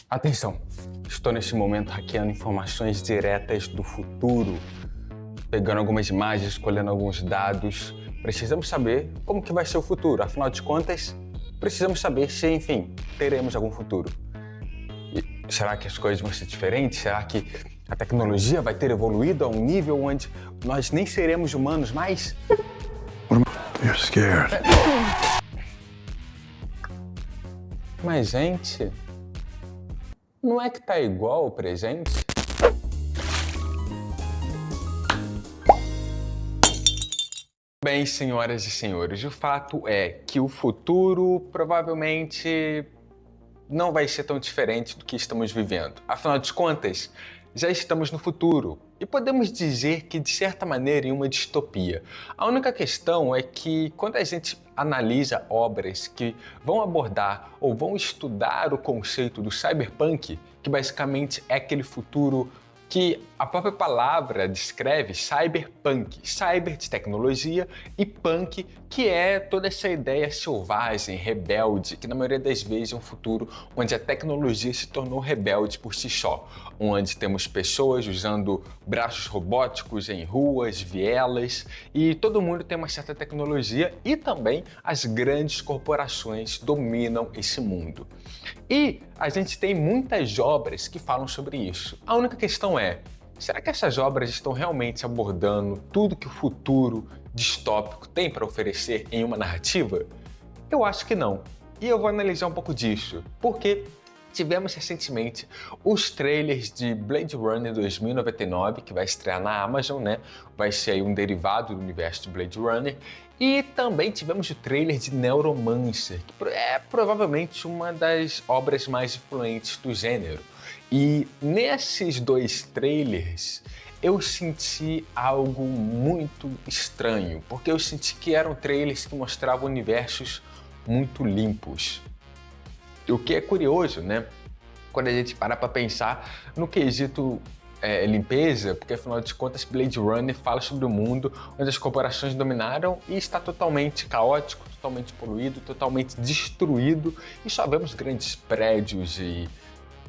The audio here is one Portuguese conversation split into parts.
Atenção! Estou neste momento hackeando informações diretas do futuro, pegando algumas imagens, escolhendo alguns dados. Precisamos saber como que vai ser o futuro. Afinal de contas, precisamos saber se, enfim, teremos algum futuro. E será que as coisas vão ser diferentes? Será que a tecnologia vai ter evoluído a um nível onde nós nem seremos humanos mais? You're scared. Mas, gente, não é que tá igual ao presente? Bem, senhoras e senhores, o fato é que o futuro provavelmente não vai ser tão diferente do que estamos vivendo. Afinal de contas, já estamos no futuro e podemos dizer que, de certa maneira, em uma distopia. A única questão é que, quando a gente analisa obras que vão abordar ou vão estudar o conceito do cyberpunk, que basicamente é aquele futuro que a própria palavra descreve, cyberpunk, cyber de tecnologia e punk, que é toda essa ideia selvagem, rebelde, que na maioria das vezes é um futuro onde a tecnologia se tornou rebelde por si só, onde temos pessoas usando braços robóticos em ruas, vielas, e todo mundo tem uma certa tecnologia e também as grandes corporações dominam esse mundo. E a gente tem muitas obras que falam sobre isso. A única questão é, será que essas obras estão realmente abordando tudo que o futuro distópico tem para oferecer em uma narrativa? Eu acho que não. E eu vou analisar um pouco disso, porque tivemos recentemente os trailers de Blade Runner 2099, que vai estrear na Amazon, né? Vai ser aí um derivado do universo de Blade Runner. E também tivemos o trailer de Neuromancer, que é provavelmente uma das obras mais influentes do gênero. E nesses dois trailers, eu senti algo muito estranho, porque eu senti que eram trailers que mostravam universos muito limpos. O que é curioso, né? Quando a gente para pensar no quesito limpeza, porque afinal de contas Blade Runner fala sobre o mundo onde as corporações dominaram e está totalmente caótico, totalmente poluído, totalmente destruído e só vemos grandes prédios e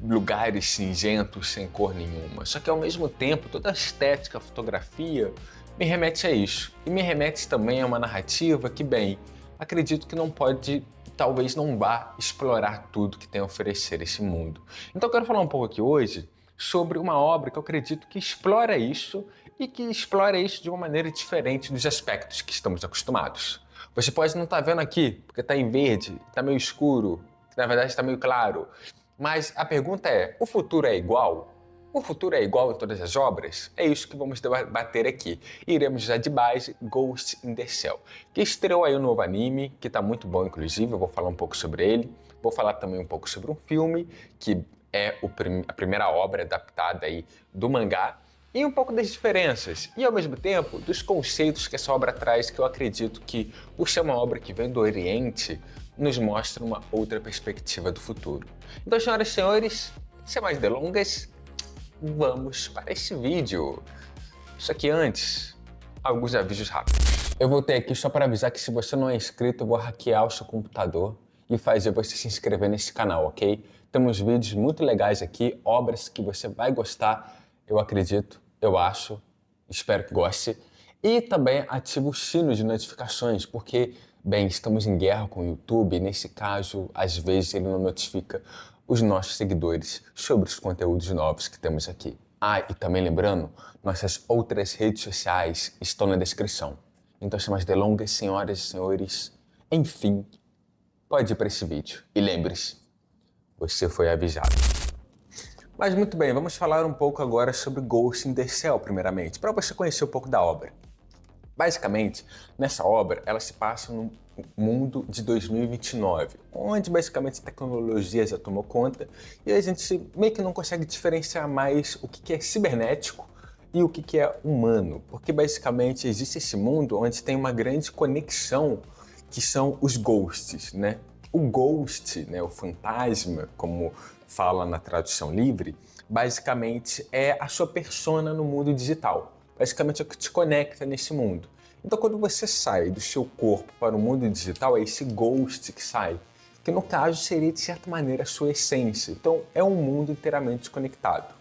lugares cinzentos sem cor nenhuma. Só que ao mesmo tempo toda a estética, a fotografia me remete a isso. E me remete também a uma narrativa que, bem, acredito que não pode, talvez não vá explorar tudo que tem a oferecer esse mundo. Então eu quero falar um pouco aqui hoje sobre uma obra que eu acredito que explora isso e que explora isso de uma maneira diferente dos aspectos que estamos acostumados. Você pode não estar vendo aqui, porque está em verde, está meio escuro, na verdade está meio claro, mas a pergunta é, o futuro é igual? O futuro é igual em todas as obras? É isso que vamos debater aqui. Iremos usar de base Ghost in the Shell, que estreou aí um novo anime, que está muito bom inclusive, eu vou falar um pouco sobre ele. Vou falar também um pouco sobre um filme, que é a primeira obra adaptada aí do mangá, e um pouco das diferenças, e ao mesmo tempo dos conceitos que essa obra traz, que eu acredito que, por ser uma obra que vem do Oriente, nos mostra uma outra perspectiva do futuro. Então, senhoras e senhores, sem mais delongas, vamos para esse vídeo. Só que antes, alguns avisos rápidos. Eu voltei aqui só para avisar que se você não é inscrito, eu vou hackear o seu computador e fazer você se inscrever nesse canal, ok? Temos vídeos muito legais aqui, obras que você vai gostar, eu acredito, eu acho, espero que goste. E também ativa o sino de notificações, porque, bem, estamos em guerra com o YouTube, e nesse caso, às vezes ele não notifica os nossos seguidores sobre os conteúdos novos que temos aqui. Ah, e também lembrando, nossas outras redes sociais estão na descrição. Então, sem mais delongas, senhoras e senhores, enfim, pode ir para esse vídeo. E lembre-se, você foi avisado. Mas muito bem, vamos falar um pouco agora sobre Ghost in the Shell, primeiramente, para você conhecer um pouco da obra. Basicamente, nessa obra, ela se passa no mundo de 2029, onde basicamente a tecnologia já tomou conta e a gente meio que não consegue diferenciar mais o que é cibernético e o que é humano, porque basicamente existe esse mundo onde tem uma grande conexão, que são os ghosts, né? O ghost, né, o fantasma, como fala na tradução livre, basicamente é a sua persona no mundo digital. Basicamente é o que te conecta nesse mundo. Então, quando você sai do seu corpo para o mundo digital, é esse ghost que sai, que no caso seria de certa maneira a sua essência. Então é um mundo inteiramente desconectado.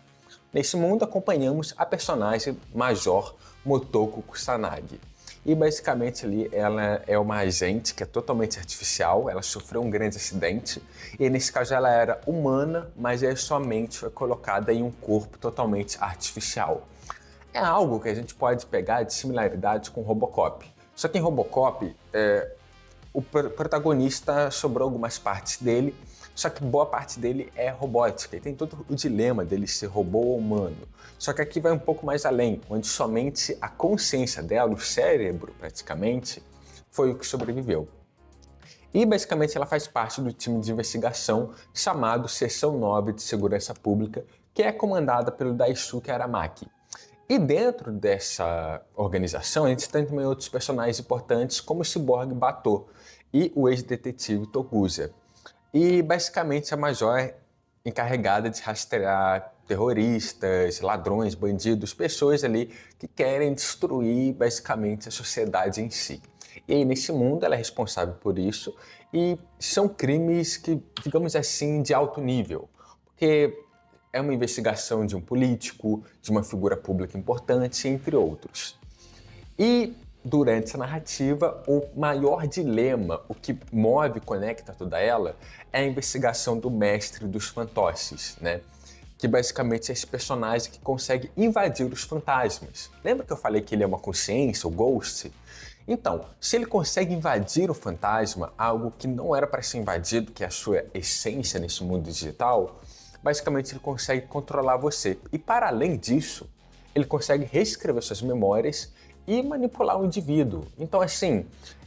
Nesse mundo acompanhamos a personagem Major Motoko Kusanagi. E basicamente ali ela é uma agente que é totalmente artificial, ela sofreu um grande acidente e nesse caso ela era humana, mas aí sua mente foi colocada em um corpo totalmente artificial. É algo que a gente pode pegar de similaridade com Robocop. Só que em Robocop, o protagonista sobrou algumas partes dele, só que boa parte dele é robótica e tem todo o dilema dele ser robô ou humano. Só que aqui vai um pouco mais além, onde somente a consciência dela, o cérebro praticamente, foi o que sobreviveu. E basicamente ela faz parte do time de investigação chamado Seção 9 de Segurança Pública, que é comandada pelo Daisuke Aramaki. E dentro dessa organização a gente tem também outros personagens importantes como o ciborgue Batou e o ex-detetive Togusa. E basicamente a Major é encarregada de rastrear terroristas, ladrões, bandidos, pessoas ali que querem destruir basicamente a sociedade em si. E aí nesse mundo ela é responsável por isso e são crimes que, digamos assim, de alto nível, porque é uma investigação de um político, de uma figura pública importante, entre outros. E durante essa narrativa, o maior dilema, o que move e conecta toda ela, é a investigação do mestre dos fantoches, né? Que basicamente é esse personagem que consegue invadir os fantasmas. Lembra que eu falei que ele é uma consciência, o Ghost? Então, se ele consegue invadir o fantasma, algo que não era para ser invadido, que é a sua essência nesse mundo digital, basicamente ele consegue controlar você. E para além disso, ele consegue reescrever suas memórias e manipular o indivíduo. Então, assim,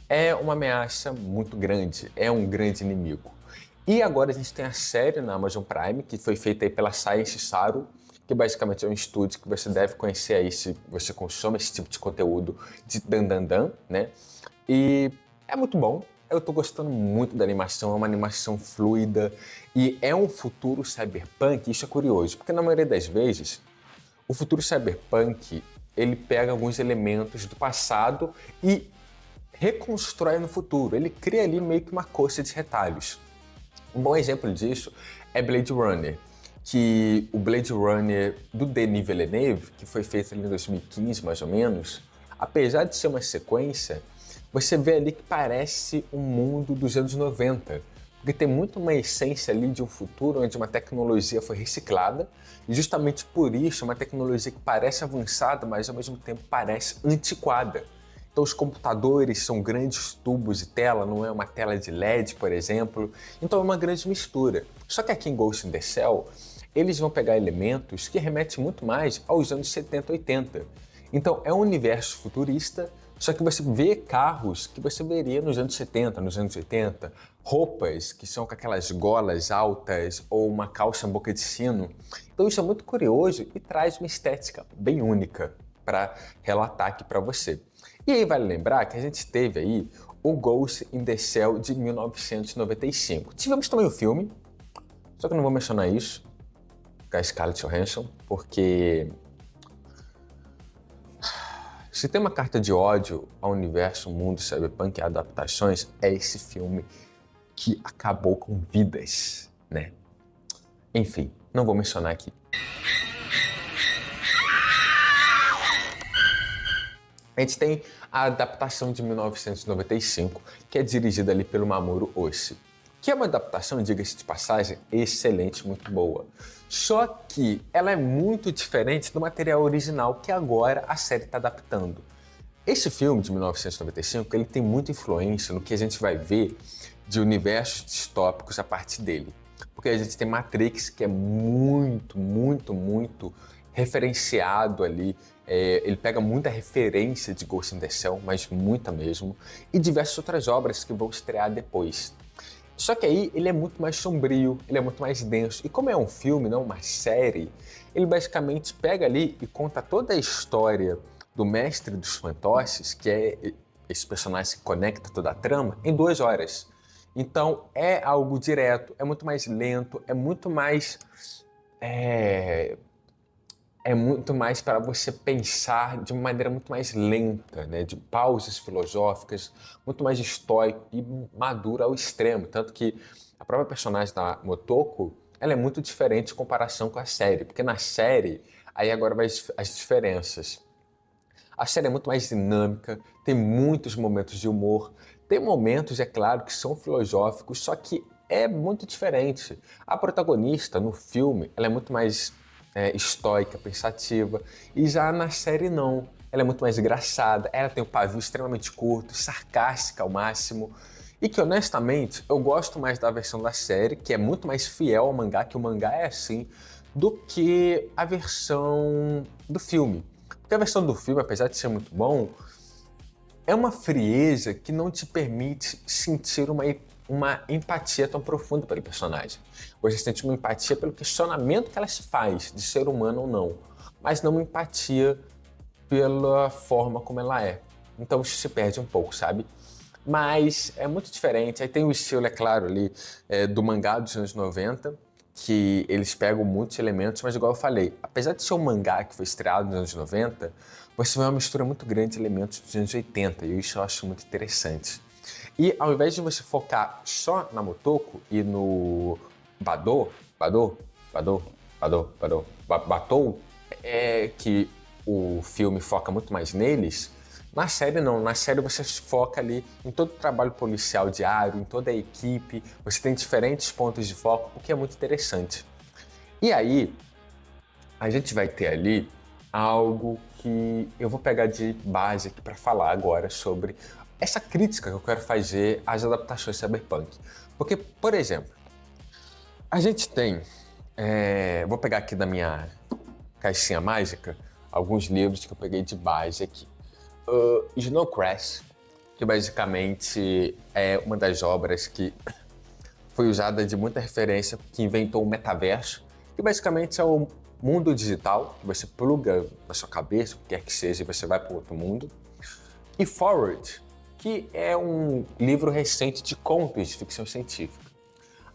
é uma ameaça muito grande, é um grande inimigo. E agora a gente tem a série na Amazon Prime, que foi feita aí pela Science Saru, que basicamente é um estúdio que você deve conhecer aí se você consome esse tipo de conteúdo de Dandandan, né? E é muito bom. Eu tô gostando muito da animação, é uma animação fluida e é um futuro cyberpunk. Isso é curioso, porque na maioria das vezes o futuro cyberpunk ele pega alguns elementos do passado e reconstrói no futuro. Ele cria ali meio que uma coxa de retalhos. Um bom exemplo disso é Blade Runner, que o Blade Runner do Denis Villeneuve, que foi feito ali em 2015 mais ou menos, apesar de ser uma sequência, você vê ali que parece um mundo dos anos 90, porque tem muito uma essência ali de um futuro onde uma tecnologia foi reciclada e justamente por isso uma tecnologia que parece avançada, mas ao mesmo tempo parece antiquada. Então os computadores são grandes tubos de tela, não é uma tela de LED, por exemplo. Então é uma grande mistura. Só que aqui em Ghost in the Shell, eles vão pegar elementos que remetem muito mais aos anos 70, 80. Então é um universo futurista, só que você vê carros que você veria nos anos 70, nos anos 80, roupas que são com aquelas golas altas ou uma calça boca de sino. Então isso é muito curioso e traz uma estética bem única para relatar aqui para você. E aí vale lembrar que a gente teve aí o Ghost in the Shell de 1995. Tivemos também o filme, só que eu não vou mencionar isso, com a Scarlett Johansson, porque se tem uma carta de ódio ao universo, mundo, cyberpunk e adaptações, é esse filme que acabou com vidas, né? Enfim, não vou mencionar aqui. A gente tem a adaptação de 1995, que é dirigida ali pelo Mamoru Oshii, que é uma adaptação, diga-se de passagem, excelente, muito boa. Só que ela é muito diferente do material original que agora a série está adaptando. Esse filme de 1995, ele tem muita influência no que a gente vai ver de universos distópicos a partir dele. Porque a gente tem Matrix, que é muito referenciado ali. Ele pega muita referência de Ghost in the Shell, mas muita mesmo. E diversas outras obras que vão estrear depois. Só que aí ele é muito mais sombrio, ele é muito mais denso. E como é um filme, não uma série, ele basicamente pega ali e conta toda a história do mestre dos fantoches, que é esse personagem que conecta toda a trama, em 2 horas. Então é algo direto, é muito mais lento, é muito mais para você pensar de uma maneira muito mais lenta, né? De pausas filosóficas, muito mais estoico e maduro ao extremo. Tanto que a própria personagem da Motoko, ela é muito diferente em comparação com a série, porque na série, aí agora vai as diferenças. A série é muito mais dinâmica, tem muitos momentos de humor, tem momentos, é claro, que são filosóficos, só que é muito diferente. A protagonista, no filme, ela é muito mais estoica, pensativa, e já na série não. Ela é muito mais engraçada, ela tem um pavio extremamente curto, sarcástica ao máximo, e que, honestamente, eu gosto mais da versão da série, que é muito mais fiel ao mangá, que o mangá é assim, do que a versão do filme. Porque a versão do filme, apesar de ser muito bom, é uma frieza que não te permite sentir uma empatia tão profunda pelo personagem. Você sente uma empatia pelo questionamento que ela se faz de ser humano ou não, mas não uma empatia pela forma como ela é. Então isso se perde um pouco, sabe? Mas é muito diferente. Aí tem o estilo, é claro, ali do mangá dos anos 90, que eles pegam muitos elementos, mas igual eu falei, apesar de ser um mangá que foi estreado nos anos 90, você vê uma mistura muito grande de elementos dos anos 80, e isso eu acho muito interessante. E ao invés de você focar só na Motoko e no Batou, que o filme foca muito mais neles, na série não, na série você foca ali em todo o trabalho policial diário, em toda a equipe, você tem diferentes pontos de foco, o que é muito interessante. E aí, a gente vai ter ali algo que eu vou pegar de base aqui para falar agora sobre essa crítica que eu quero fazer às adaptações cyberpunk. Porque, por exemplo, a gente tem, vou pegar aqui da minha caixinha mágica, alguns livros que eu peguei de base aqui. Snow Crash, que basicamente é uma das obras que foi usada de muita referência, que inventou o metaverso, que basicamente é o mundo digital, que você pluga na sua cabeça, o que quer que seja, e você vai para outro mundo. E Forward, que é um livro recente de contos de ficção científica.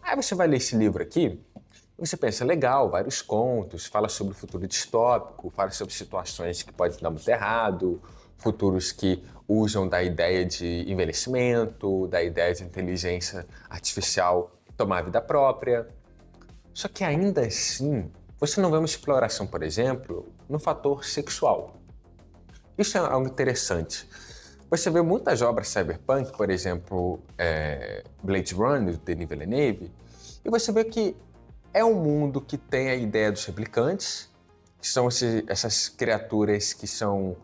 Aí você vai ler esse livro aqui, e você pensa, legal, vários contos, fala sobre o futuro distópico, fala sobre situações que podem dar muito errado, futuros que usam da ideia de envelhecimento, da ideia de inteligência artificial tomar a vida própria. Só que ainda assim, você não vê uma exploração, por exemplo, no fator sexual. Isso é algo interessante. Você vê muitas obras cyberpunk, por exemplo, Blade Runner, do Denis Villeneuve, e você vê que é um mundo que tem a ideia dos replicantes, que são essas criaturas que são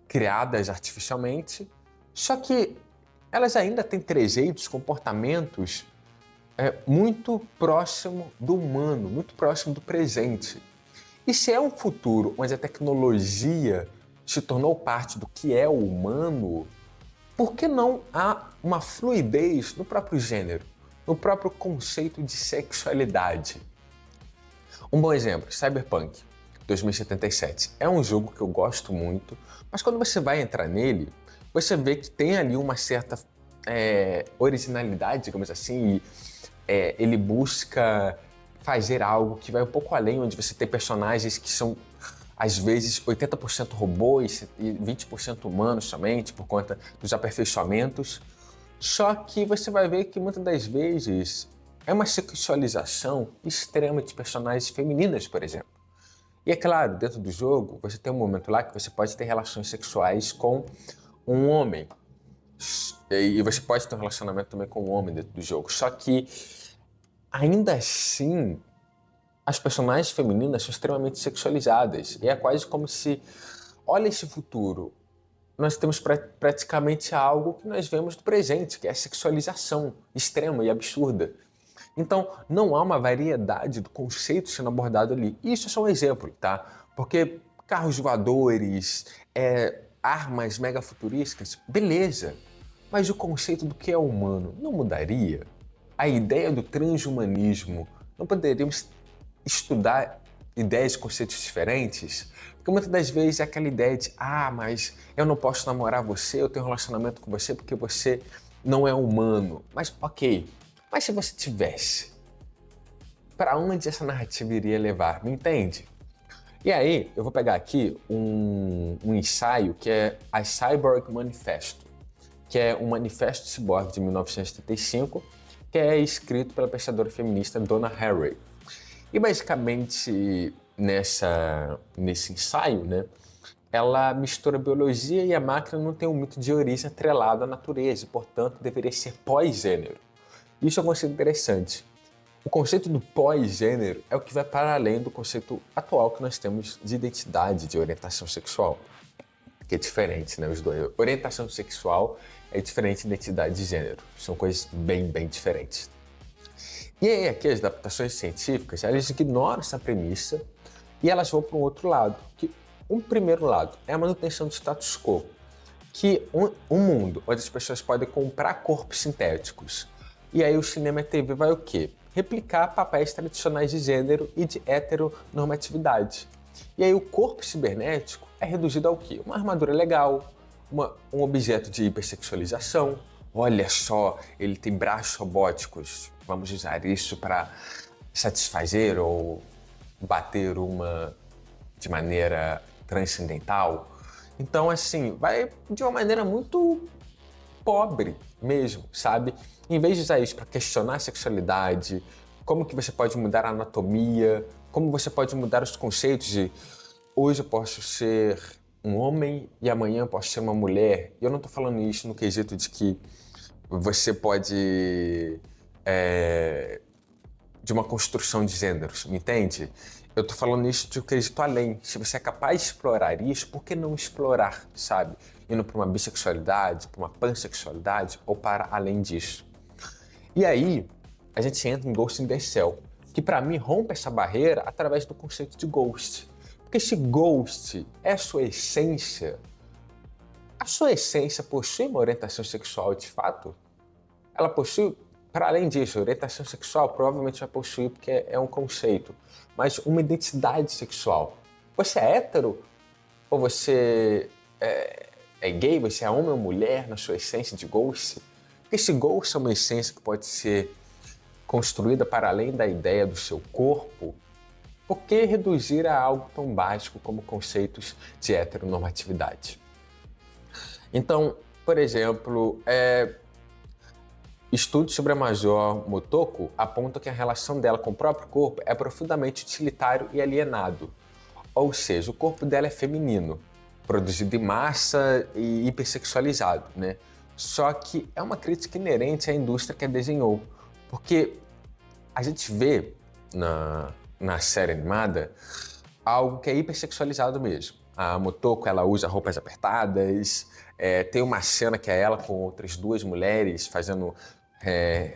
criadas artificialmente, só que elas ainda têm trejeitos, comportamentos muito próximo do humano, muito próximo do presente. E se é um futuro onde a tecnologia se tornou parte do que é o humano, por que não há uma fluidez no próprio gênero, no próprio conceito de sexualidade? Um bom exemplo, Cyberpunk 2077. É um jogo que eu gosto muito, mas quando você vai entrar nele, você vê que tem ali uma certa originalidade, digamos assim, e ele busca fazer algo que vai um pouco além, onde você tem personagens que são, às vezes, 80% robôs e 20% humanos somente, por conta dos aperfeiçoamentos. Só que você vai ver que muitas das vezes é uma sexualização extrema de personagens femininas, por exemplo. E é claro, dentro do jogo, você tem um momento lá que você pode ter relações sexuais com um homem. E você pode ter um relacionamento também com um homem dentro do jogo. Só que, ainda assim, as personagens femininas são extremamente sexualizadas. E é quase como se, olha esse futuro, nós temos praticamente algo que nós vemos no presente, que é a sexualização extrema e absurda. Então, não há uma variedade do conceito sendo abordado ali. E isso é só um exemplo, tá? Porque carros voadores, armas mega futurísticas, beleza. Mas o conceito do que é humano não mudaria? A ideia do transhumanismo, não poderíamos estudar ideias e conceitos diferentes? Porque muitas das vezes é aquela ideia de mas eu não posso namorar você, eu tenho um relacionamento com você porque você não é humano. Mas ok, mas se você tivesse, para onde essa narrativa iria levar? Me entende? E aí, eu vou pegar aqui um ensaio que é a Cyborg Manifesto, que é um manifesto cyborg de 1975, que é escrito pela pensadora feminista Donna Haraway. E basicamente nesse ensaio, né, ela mistura a biologia e a máquina não tem um mito de origem atrelado à natureza, e, portanto, deveria ser pós-gênero. Isso é um conceito interessante. O conceito do pós-gênero é o que vai para além do conceito atual que nós temos de identidade, de orientação sexual, que é diferente, né, os dois. Orientação sexual é diferente de identidade de gênero. São coisas bem diferentes. E aí, aqui, as adaptações científicas, elas ignoram essa premissa e elas vão para um outro lado. Que um primeiro lado é a manutenção do status quo, que um mundo onde as pessoas podem comprar corpos sintéticos. E aí o cinema e a TV vai o quê? Replicar papéis tradicionais de gênero e de heteronormatividade. E aí o corpo cibernético é reduzido ao quê? Uma armadura legal, um objeto de hipersexualização. Olha só, ele tem braços robóticos, vamos usar isso para satisfazer ou bater uma de maneira transcendental. Então, assim, vai de uma maneira muito pobre mesmo, sabe? Em vez de usar isso para questionar a sexualidade, como que você pode mudar a anatomia, como você pode mudar os conceitos de hoje eu posso ser um homem e amanhã eu posso ser uma mulher. E eu não estou falando isso no quesito de que você pode de uma construção de gêneros, me entende? Eu tô falando isso de um quesito além. Se você é capaz de explorar isso, por que não explorar, sabe? Indo para uma bissexualidade, para uma pansexualidade ou para além disso. E aí, a gente entra em Ghost in the Shell, que para mim rompe essa barreira através do conceito de ghost. Porque se ghost é a sua essência possui uma orientação sexual de fato? Ela possui, para além disso, a orientação sexual provavelmente vai possuir porque é um conceito, mas uma identidade sexual. Você é hétero? Ou você é gay? Você é homem ou mulher na sua essência de ghost? Porque esse ghost é uma essência que pode ser construída para além da ideia do seu corpo. Por que reduzir a algo tão básico como conceitos de heteronormatividade? Então, por exemplo, estudos sobre a Major Motoko apontam que a relação dela com o próprio corpo é profundamente utilitário e alienado. Ou seja, o corpo dela é feminino, produzido em massa e hipersexualizado, né? Só que é uma crítica inerente à indústria que a desenhou, porque a gente vê na série animada algo que é hipersexualizado mesmo. A Motoko, ela usa roupas apertadas, tem uma cena que é ela com outras duas mulheres fazendo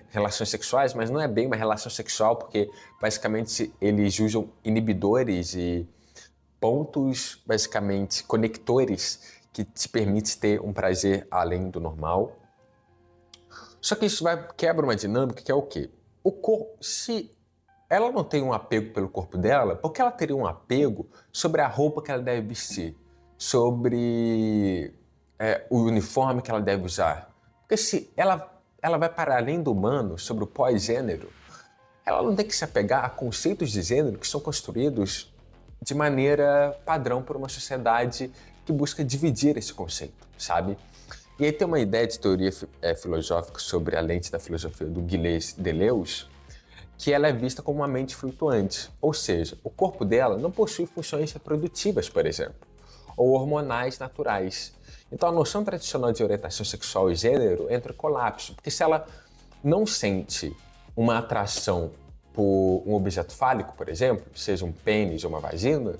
relações sexuais, mas não é bem uma relação sexual, porque basicamente eles usam inibidores e pontos, basicamente conectores, que te permitem ter um prazer além do normal. Só que isso quebra uma dinâmica que é o quê? O corpo, se ela não tem um apego pelo corpo dela, por que ela teria um apego sobre a roupa que ela deve vestir? Sobre o uniforme que ela deve usar? Porque se ela vai para além do humano, sobre o pós-gênero, ela não tem que se apegar a conceitos de gênero que são construídos de maneira padrão por uma sociedade que busca dividir esse conceito, sabe? E aí tem uma ideia de teoria filosófica sobre a lente da filosofia do Gilles Deleuze, que ela é vista como uma mente flutuante, ou seja, o corpo dela não possui funções reprodutivas, por exemplo, ou hormonais naturais. Então a noção tradicional de orientação sexual e gênero entra em colapso, porque se ela não sente uma atração por um objeto fálico, por exemplo, seja um pênis ou uma vagina,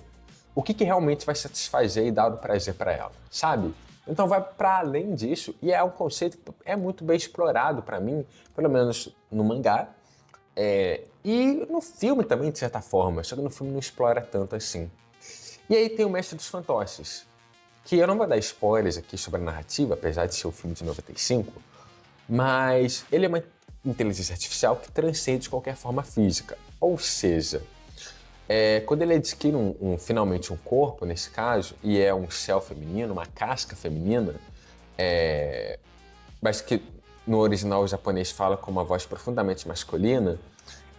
o que realmente vai satisfazer e dar o prazer para ela, sabe? Então vai para além disso e é um conceito que é muito bem explorado para mim, pelo menos no mangá, e no filme também, de certa forma, só que no filme não explora tanto assim. E aí tem o Mestre dos Fantoches, que eu não vou dar spoilers aqui sobre a narrativa, apesar de ser um filme de 95, mas ele é uma inteligência artificial que transcende qualquer forma física. Ou seja, quando ele adquire finalmente um corpo, nesse caso, e é um céu feminino, uma casca feminina, mas que no original o japonês fala com uma voz profundamente masculina,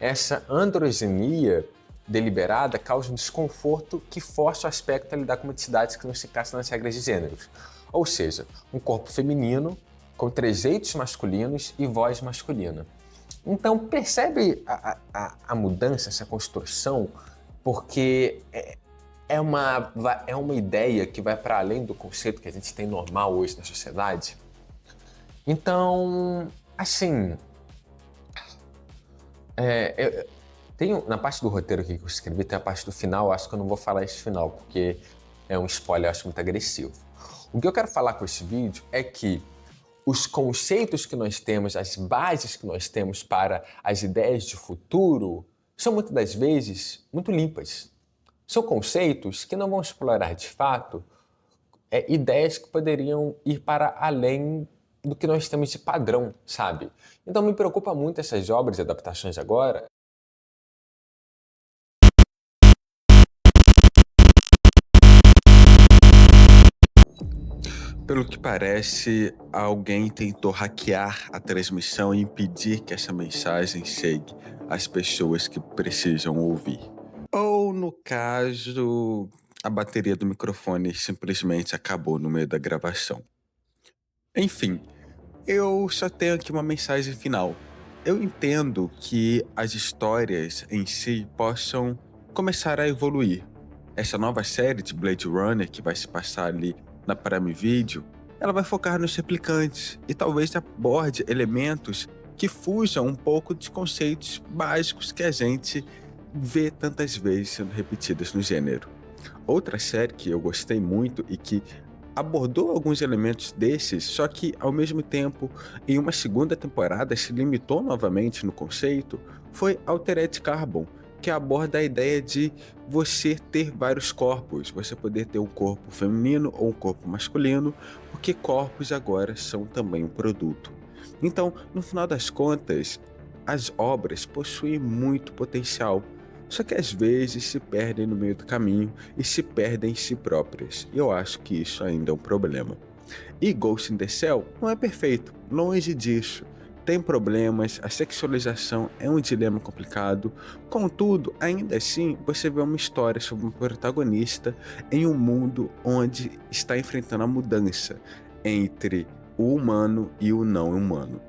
essa androgenia deliberada causa um desconforto que força o aspecto a lidar com entidades que não se encaixam nas regras de gêneros. Ou seja, um corpo feminino com trejeitos masculinos e voz masculina. Então percebe a mudança, essa construção, porque é uma ideia que vai para além do conceito que a gente tem normal hoje na sociedade. Então, assim, tenho, na parte do roteiro aqui que eu escrevi, tem a parte do final, acho que eu não vou falar esse final, porque é um spoiler, eu acho muito agressivo. O que eu quero falar com esse vídeo é que os conceitos que nós temos, as bases que nós temos para as ideias de futuro, são muitas das vezes muito limpas. São conceitos que não vão explorar de fato ideias que poderiam ir para além do que nós temos de padrão, sabe? Então me preocupa muito essas obras e adaptações agora. Pelo que parece, alguém tentou hackear a transmissão e impedir que essa mensagem chegue às pessoas que precisam ouvir. Ou, no caso, a bateria do microfone simplesmente acabou no meio da gravação. Enfim, eu só tenho aqui uma mensagem final. Eu entendo que as histórias em si possam começar a evoluir. Essa nova série de Blade Runner, que vai se passar ali na Prime Video, ela vai focar nos replicantes e talvez aborde elementos que fujam um pouco dos conceitos básicos que a gente vê tantas vezes sendo repetidos no gênero. Outra série que eu gostei muito e que abordou alguns elementos desses, só que ao mesmo tempo, em uma segunda temporada, se limitou novamente no conceito, foi Altered Carbon, que aborda a ideia de você ter vários corpos, você poder ter um corpo feminino ou um corpo masculino, porque corpos agora são também um produto. Então, no final das contas, as obras possuem muito potencial, só que às vezes se perdem no meio do caminho e se perdem em si próprias. E eu acho que isso ainda é um problema. E Ghost in the Shell não é perfeito, longe disso. Tem problemas, a sexualização é um dilema complicado. Contudo, ainda assim, você vê uma história sobre um protagonista em um mundo onde está enfrentando a mudança entre o humano e o não humano.